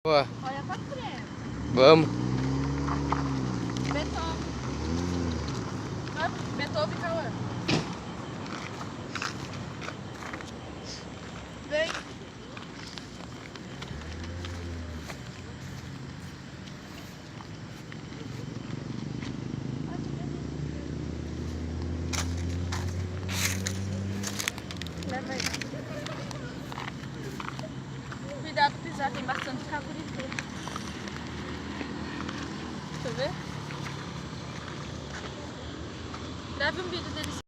Boa. Olha pra frente. Vamos. Beethoven. Beethoven, Cauã. Vem. Leva aí. Cuidado pra pisar, tem bastante caburité. Deixa eu ver. Grave um vídeo deles.